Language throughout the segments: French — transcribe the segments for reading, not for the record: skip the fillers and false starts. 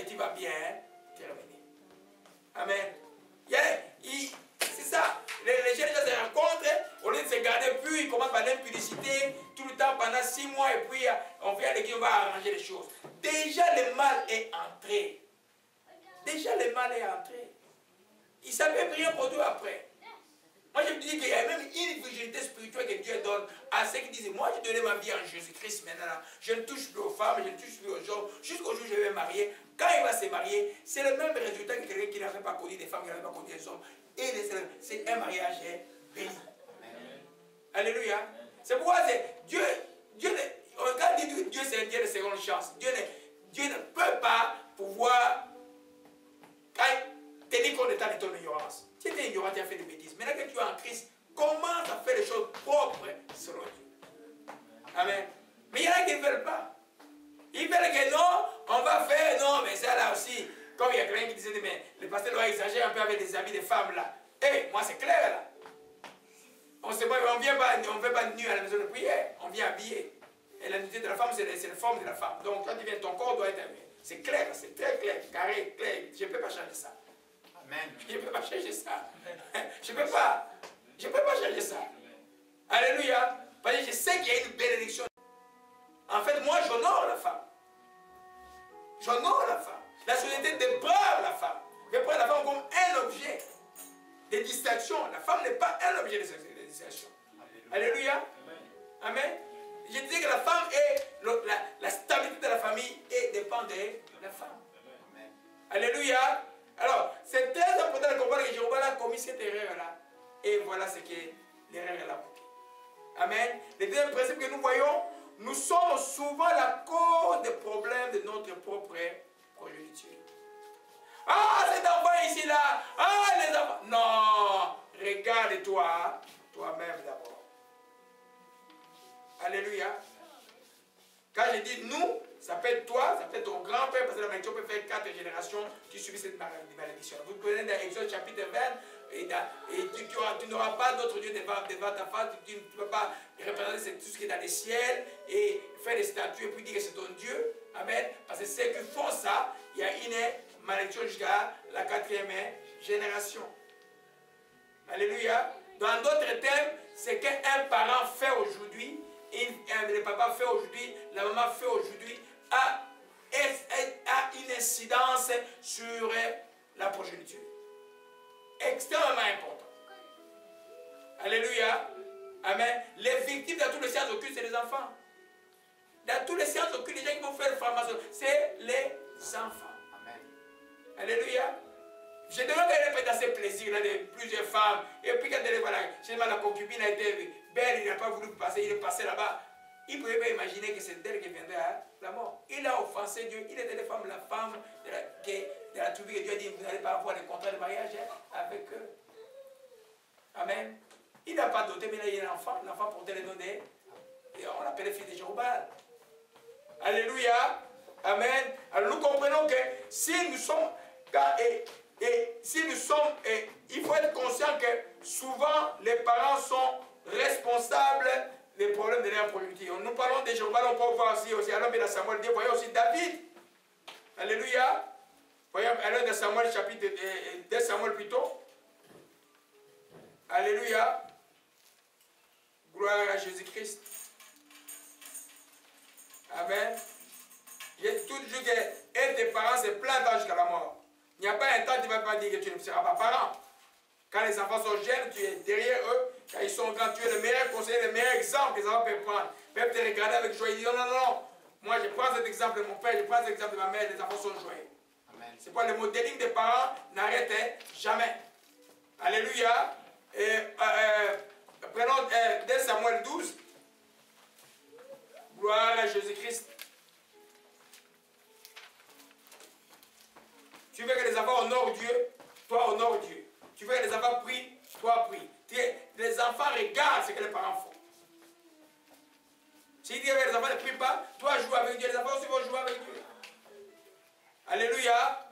mais tu vas bien terminer. Amen. C'est ça. Les jeunes gens se rencontrent, au lieu de se garder, puis ils commencent par l'impudicité tout le temps pendant 6 mois, et puis on vient à l'église, on va arranger les choses. Déjà le mal est entré. Déjà le mal est entré. Il ne savait rien produire après. Moi je me dis qu'il y a même une virginité spirituelle que Dieu donne à ceux qui disent, moi j'ai donné ma vie en Jésus-Christ maintenant, je ne touche plus aux femmes, je ne touche plus aux gens, jusqu'au jour où je vais me marier. Quand il va se marier, c'est le même résultat que quelqu'un qui n'avait pas connu des femmes, qui n'avait pas connu des hommes. Et c'est un mariage béni. Alléluia. C'est pourquoi Dieu quand il dit que Dieu c'est un Dieu de seconde chance, Dieu ne peut pas pouvoir tenir compte de ton ignorance. Tu étais ignorant, tu as fait des bêtises. Maintenant que tu es en Christ, commence à faire les choses propres selon Dieu. Amen. Mais il y en a qui ne veulent pas. Ils veulent que non, on va faire, non, mais ça là aussi, comme il y a quelqu'un qui disait, mais le pasteur doit exagérer un peu avec des habits de femmes là. Moi c'est clair là. On ne vient pas nu à la maison de prière, on vient habillé. Et la nudité de la femme, c'est la forme de la femme. Donc quand tu viens, ton corps doit être habillé. C'est clair, c'est très clair, carré, clair. Je ne peux pas changer ça. Amen. Je ne peux pas changer ça. Je ne peux pas. Je ne peux pas changer ça. Alléluia. Parce que je sais qu'il y a une bénédiction. En fait, moi, j'honore la femme. J'honore la femme. La société déprave la femme. Déprave la femme comme un objet de distraction. La femme n'est pas un objet de distraction. Alléluia. Amen. Je disais que la femme est, la stabilité de la famille dépend de la femme. Amen. Alléluia. Alors, c'est très important de comprendre que Jéhovah a commis cette erreur-là. Et voilà ce que l'erreur est là. Amen. Le deuxième principe que nous voyons, nous sommes souvent la cause des problèmes de notre propre progéniture. Ah, cet enfant ici, là. Ah, les enfants. Non. Regarde-toi, toi-même d'abord. Alléluia. Quand je dis nous, ça peut être toi, ça peut être ton grand-père, parce que la malédiction peut faire 4 générations qui subissent cette malédiction. Vous prenez dans Exode chapitre 20, et tu n'auras pas d'autre Dieu devant ta face, tu ne peux pas représenter tout ce qui est dans les ciels et faire des statues et puis dire que c'est ton Dieu. Amen. Parce que ceux qui font ça, il y a une malédiction jusqu'à la 4e génération. Alléluia. Dans d'autres termes, c'est qu'un parent fait aujourd'hui, le papa fait aujourd'hui, la maman fait aujourd'hui, a une incidence sur la progéniture. Extrêmement important. Alléluia. Amen. Les victimes dans toutes les sciences occultes, c'est les enfants. Dans toutes les sciences occultes, les gens qui vont faire formation, c'est les enfants. Amen. Alléluia. Je demande qu'elle ait fait assez plaisir là, de plusieurs femmes. Et puis quand elle est voilà, la concubine a été belle, il n'a pas voulu passer, il est passé là-bas. Il ne pouvait pas imaginer que c'est d'elle qui viendrait à la mort. Il a offensé Dieu. Il était la femme de la tribu que Dieu a dit, vous n'allez pas avoir de contrat de mariage avec eux. Amen. Il n'a pas doté, mais là il y a l'enfant. L'enfant portait le nom et on l'appelait fils de Jéhovah. Alléluia. Amen. Alors nous comprenons que si nous sommes... il faut être conscient que souvent les parents sont responsables des problèmes de leur progéniture. Nous parlons de Jéhovah, on peut voir aussi à l'homme de Samuel, voyons aussi David. Alléluia. Voyons à l'homme de Samuel, chapitre 2 Samuel plutôt. Alléluia. Gloire à Jésus-Christ. Amen. J'ai toujours dit que être tes parents, c'est plein temps jusqu'à la mort. Il n'y a pas un temps où tu ne vas pas dire que tu ne seras pas parent. Quand les enfants sont jeunes, tu es derrière eux. Quand ils sont grands, tu es le meilleur conseiller, le meilleur exemple que les enfants peuvent prendre. Ils peuvent te regarder avec joie et dire non, non, non. Moi, je prends cet exemple de mon père, je prends cet exemple de ma mère, les enfants sont joyeux. C'est pas le modeling des parents n'arrête jamais. Alléluia. Prenons 2 Samuel 12. Gloire à Jésus-Christ. Tu veux que les enfants honorent Dieu, toi honore Dieu. Tu veux que les enfants prient, toi prie. Les enfants regardent ce que les parents font. Si Dieu veut que les enfants ne prient pas, toi joue avec Dieu, les enfants aussi vont jouer avec Dieu. Alléluia.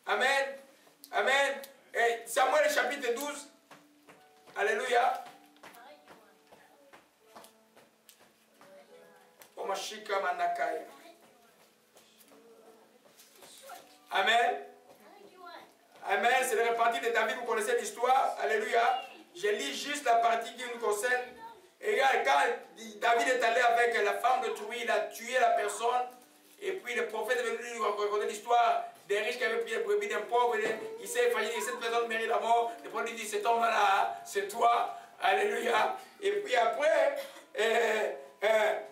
Amen. Amen. Et Samuel chapitre 12. Alléluia. Omashika manakaya. partie de David, vous connaissez l'histoire. Alléluia. Je lis juste la partie qui nous concerne. Et regarde, quand David est allé avec la femme de Touris, il a tué la personne. Et puis le prophète est venu lui raconter l'histoire des riches qui avaient pris les brebis d'un pauvre. Il s'est effrayé, cette personne mérite la mort. Le prophète lui dit, cet homme-là, c'est toi. Alléluia. Et puis après,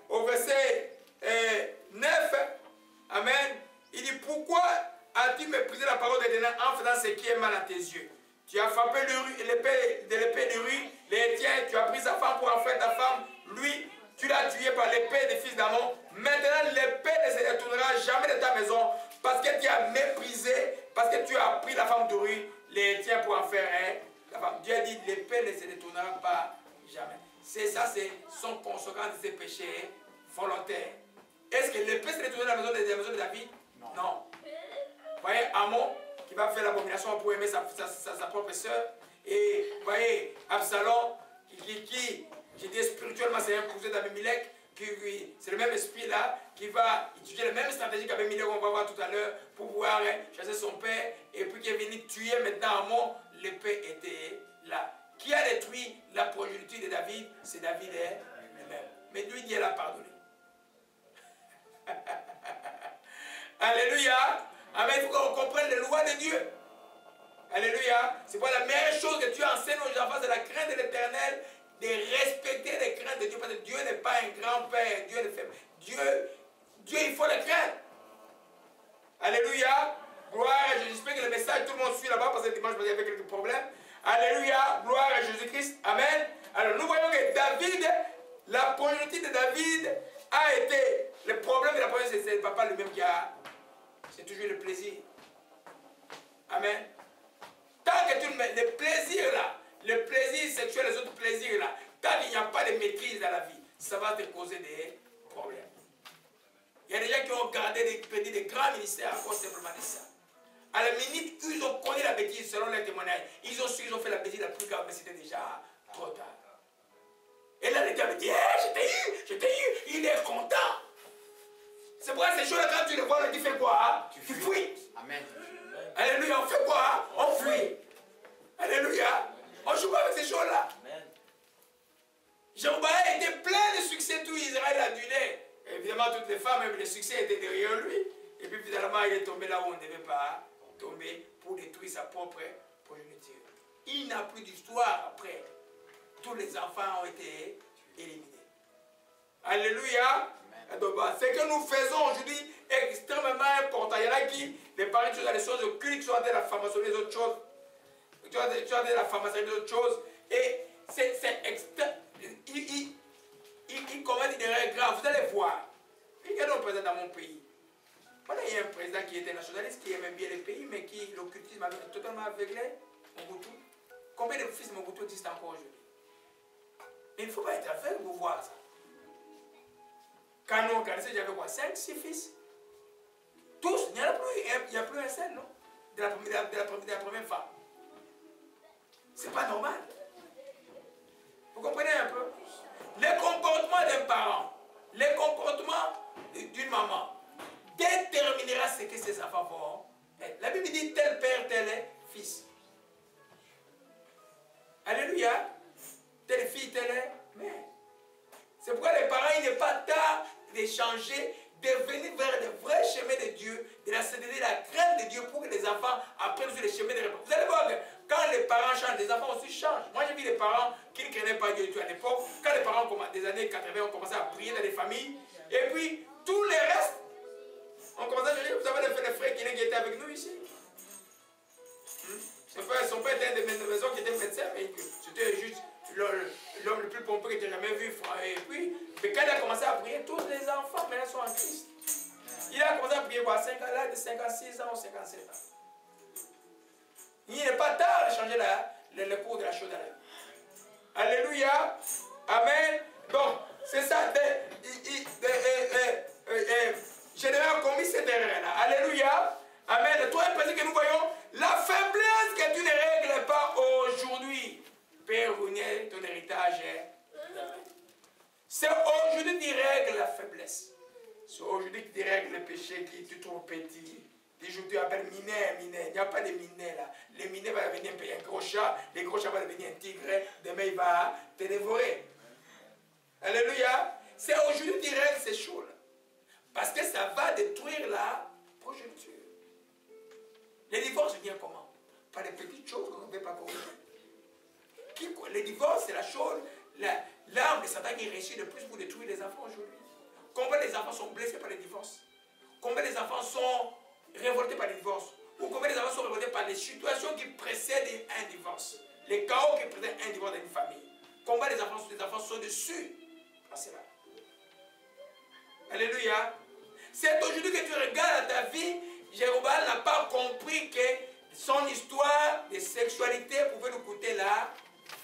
au verset 9, Amen, il dit, pourquoi as-tu méprisé la parole de l'Éternel en faisant ce qui est mal à tes yeux? Tu as frappé l'épée de Uri, les tiens, tu as pris sa femme pour en faire ta femme. Lui, tu l'as tué par l'épée des fils d'Amon. Maintenant, l'épée ne se détournera jamais de ta maison parce que tu as méprisé, parce que tu as pris la femme d'Uri, les tiens pour en faire la femme. Dieu a dit, l'épée ne se détournera pas jamais. C'est ça, c'est son conséquence de ses péchés volontaires. Est-ce que l'épée se détournera de la maison de David? Non. Vous voyez, Amon, qui va faire l'abomination pour aimer sa propre soeur. Et vous voyez, Absalom, qui dit spirituellement, c'est un cousin d'Abimelech, c'est le même esprit-là, qui va utiliser la même stratégie qu'Abimelech, on va voir tout à l'heure, pour pouvoir chasser son père, et puis qui est venu tuer maintenant Amon, l'épée était là. Qui a détruit la progéniture de David? C'est David lui-même. Mais lui, Dieu l'a pardonné. Alléluia. Amen. Il faut qu'on comprenne les lois de Dieu. Alléluia. C'est pour la meilleure chose que tu enseignes aux enfants, c'est la crainte de l'Éternel, de respecter les craintes de Dieu. Parce que Dieu n'est pas un grand-père. Dieu ne fait. Dieu, il faut le craindre. Alléluia. Gloire à Jésus. J'espère que le message, tout le monde suit là-bas parce que dimanche, il y avait quelques problèmes. Alléluia. Gloire à Jésus-Christ. Amen. Alors, nous voyons que David, la progéniture de David a été. Le problème de la progéniture, c'est le papa lui-même qui a. C'est toujours le plaisir. Amen. Tant que tu le mets, le plaisir là, le plaisir sexuel, les autres plaisirs là, tant qu'il n'y a pas de maîtrise dans la vie, ça va te causer des problèmes. Il y a des gens qui ont gardé des grands ministères à cause simplement de ça. À la minute où ils ont connu la bêtise, selon les témoignages, ils ont fait la bêtise la plus grave, mais c'était déjà trop tard. Et là, les gars me disent, hey, je t'ai eu, il est content. C'est pour ça que ces choses-là, quand tu les vois, tu fais quoi? Hein? Tu fuis. Amen. Alléluia, on fait quoi? Hein? On fuit. Alléluia. On ne joue pas avec ces choses-là. Jéroboam était plein de succès, tout Israël adulait. Évidemment, toutes les femmes, même le succès était derrière lui. Et puis finalement, il est tombé là où on ne devait pas tomber pour détruire sa propre progéniture. Il n'a plus d'histoire après. Tous les enfants ont été éliminés. Alléluia. Ce que nous faisons aujourd'hui est extrêmement important. Il y en a qui, les parents qui sont dans les choses occultes, qui sont dans la formation des autres choses. Qui sont dans la formation des autres choses. Et c'est extrêmement. Ils commettent des erreurs graves. Vous allez voir. Regardez le président dans mon pays. Voilà, il y a un président qui était nationaliste, qui aimait bien les pays, mais qui l'occultisme avait totalement aveuglé. Mobutu. Combien de fils de Mobutu existent encore aujourd'hui? Mais il ne faut pas être aveugle pour voir ça. Quand nous organisons, j'avais quoi? 5, 6 fils. Tous, il n'y en a plus. Il n'y a plus un seul, non? De la première femme. C'est pas normal. Vous comprenez un peu? Les comportements d'un parent, les comportements d'une maman déterminera ce que ses enfants vont être. La Bible dit tel père, tel fils. Alléluia. Telle fille, telle mère. C'est pourquoi les parents, il n'est pas tard de changer, de venir vers le vrai chemin de Dieu, de la céder la crainte de Dieu pour que les enfants apprennent sur le chemin de réponse. Vous allez voir que quand les parents changent, les enfants aussi changent. Moi, j'ai vu les parents qui ne craignaient pas Dieu du tout à l'époque. Quand les parents des années 80 ont commencé à prier dans les familles, et puis tous les restes, on commençait à dire, vous avez les frères qui étaient avec nous ici. Son père était un de mes maisons qui était médecin, mais c'était juste l'homme le plus pompeux que tu aies jamais vu. Et puis, mais quand il a commencé à prier, tous les enfants maintenant sont en Christ. Il a commencé à prier à 5 ans, là, de 56 ans ou 57 ans. Il n'est pas tard de changer le cours de la chose de la vie. Alléluia. Amen. Donc, c'est ça. Je n'ai commis cette erreur-là. Alléluia. Amen. Le troisième principe que nous voyons, la faiblesse que tu ne règles pas aujourd'hui. Père, ruiner ton héritage. C'est aujourd'hui qui règle la faiblesse. C'est aujourd'hui qui règle le péché qui te trouve petit. Dis aujourd'hui, on appelle mineur. Il n'y a pas de mineur là. Le mineur va devenir un gros chat, le gros chat va devenir un tigre, demain il va te dévorer. Alléluia. C'est aujourd'hui que tu règles ces choses. Parce que ça va détruire la progéniture. Les divorces viennent comment? Par des petites choses qu'on ne peut pas corriger. Les divorces, c'est la chose, l'arme de Satan qui réussit le plus pour détruire les enfants aujourd'hui. Combien les enfants sont blessés par les divorces? Combien les enfants sont révoltés par les divorces? Ou combien les enfants sont révoltés par les situations qui précèdent un divorce? Les chaos qui précèdent un divorce dans une famille. Combien les enfants sont dessus par cela? Alléluia. C'est aujourd'hui que tu regardes ta vie, Jéroboam n'a pas compris que son histoire de sexualité pouvait nous coûter la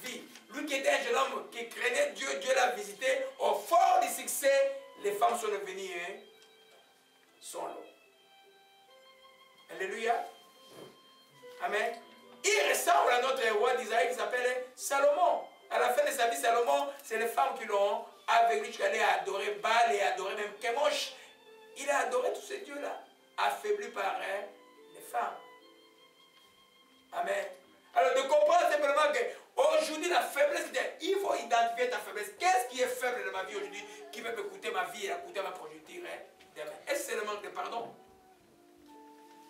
vie. Lui qui était un jeune homme qui craignait Dieu, Dieu l'a visité. Au fort du succès, les femmes sont devenues son lot. Alléluia. Amen. Il ressemble à notre roi d'Israël qui s'appelle Salomon. À la fin de sa vie, Salomon, c'est les femmes qui l'ont avec lui jusqu'à aller adorer Baal et adorer même Kemosh. Il a adoré tous ces dieux-là, affaiblis par les femmes. Amen. Alors de comprendre simplement qu'aujourd'hui la faiblesse, il faut identifier ta faiblesse. Qu'est-ce qui est faible dans ma vie aujourd'hui qui peut me coûter ma vie et coûter ma progéniture demain? Est-ce que c'est le manque de pardon?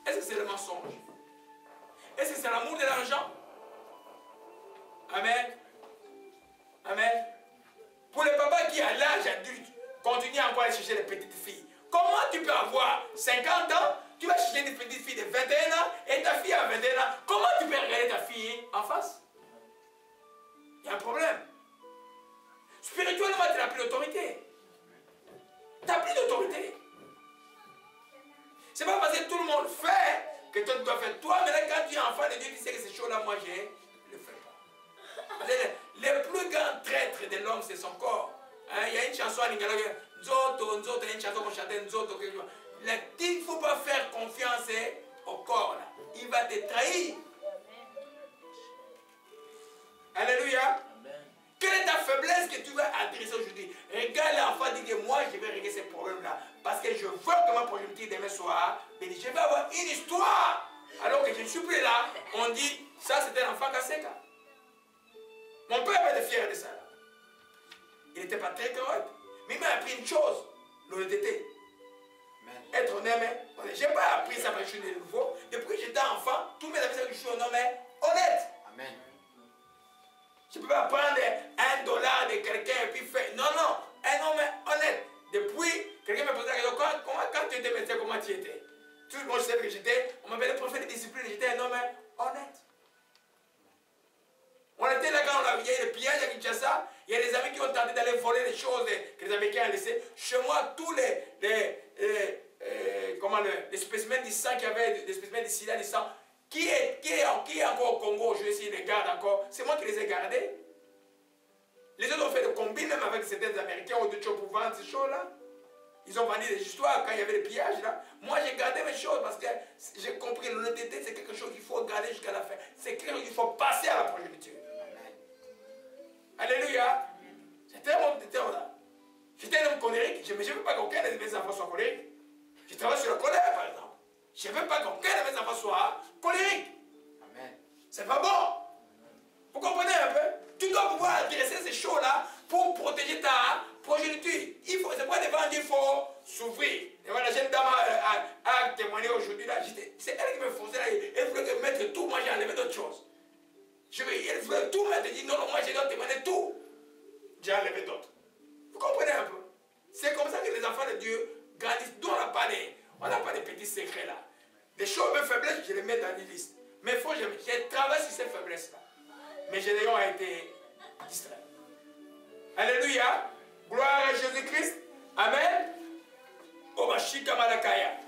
Est-ce que c'est le mensonge? Est-ce que c'est l'amour de l'argent? Amen. Amen. Pour les papas qui à l'âge adulte continuent encore à aller chercher les petites filles. Comment tu peux avoir 50 ans, tu vas chercher une petite fille de 21 ans et ta fille a 21 ans, comment tu peux regarder ta fille en face? Il y a un problème. Spirituellement, tu n'as plus d'autorité. Tu n'as plus d'autorité. Ce n'est pas parce que tout le monde fait que toi tu dois faire. Toi, mais là, quand tu es enfant de Dieu, tu sais que ces choses-là, moi, je ne le fais pas. Les plus grands traîtres de l'homme, c'est son corps. Hein, il y a une chanson en lingala, Nzoto, Nzoto, il y a une chanson qu'on chantait, Nzoto. Il ne faut pas faire confiance au corps. Là. Il va te trahir. Alléluia. Amen. Quelle est ta faiblesse que tu vas adresser aujourd'hui? Regarde l'enfant, dis que moi, je vais régler ces problèmes-là. Parce que je veux que ma progéniture demain soit bénie. Je vais avoir une histoire. Alors que je ne suis plus là, on dit, ça c'est un enfant Kaseka. Mon père était fier de ça. Là. Il n'était pas très correct. Mais il m'a appris une chose, l'honnêteté. Être honnête. Je n'ai pas appris ça parce que je suis nouveau. Depuis que j'étais enfant, tous mes amis savent que je suis un homme honnête. Amen. Je ne peux pas prendre $1 de quelqu'un et puis faire. Non, non, un homme honnête. Depuis, quelqu'un me posait la question, quand tu étais médecin, comment tu étais? Tout le monde sait que j'étais, on m'appelait prophète de discipline, j'étais un homme honnête. On était là quand on a vu le pillage à Kinshasa, il y a des amis qui ont tenté d'aller voler les choses que les Américains ont laissées. Chez moi, tous les spécimens du sang qu'il y avait, des spécimens du sida, du sang, qui est encore au Congo, je vais essayer de les garder encore, c'est moi qui les ai gardés. Les autres ont fait des combines même avec certains Américains ou d'autres choses pour vendre ces choses-là. Ils ont vendu des histoires quand il y avait le pillage là. Moi j'ai gardé mes choses parce que j'ai compris l'honnêteté, c'est quelque chose qu'il faut garder jusqu'à la fin. C'est quelque chose qu'il faut passer à la progéniture. Alléluia. J'étais un homme de terre là. J'étais un homme colérique. Mais je ne veux pas qu'aucun de mes enfants soit colérique. Je travaille sur la colère par exemple. Je ne veux pas qu'aucun de mes enfants soit colérique. Amen. C'est pas bon. Vous comprenez un peu? Tu dois pouvoir adresser ces choses-là pour protéger ta progéniture. C'est pourquoi devant Dieu, il faut s'ouvrir. La jeune dame a témoigné aujourd'hui. C'est elle qui me forçait là. Elle voulait mettre tout. Moi, j'ai enlevé d'autres choses. Elle voulait tout mettre. Elle dit non, non, moi, je dois témoigner tout. J'ai enlevé d'autres. Vous comprenez un peu? C'est comme ça que les enfants de Dieu grandissent. Nous, on n'a pas de petits secrets là. Des choses, mes faiblesses, je les mets dans une liste. Mais il faut que je travaille sur ces faiblesses-là. Mais je n'ai pas été distrait. Alléluia. Gloire à Jésus-Christ. Amen. Omashika malakaya.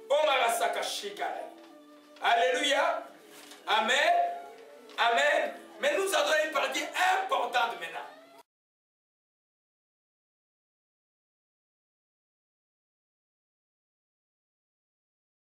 Omarasaka shikara. Alléluia. Amen. Amen. Mais nous avons une partie importante maintenant.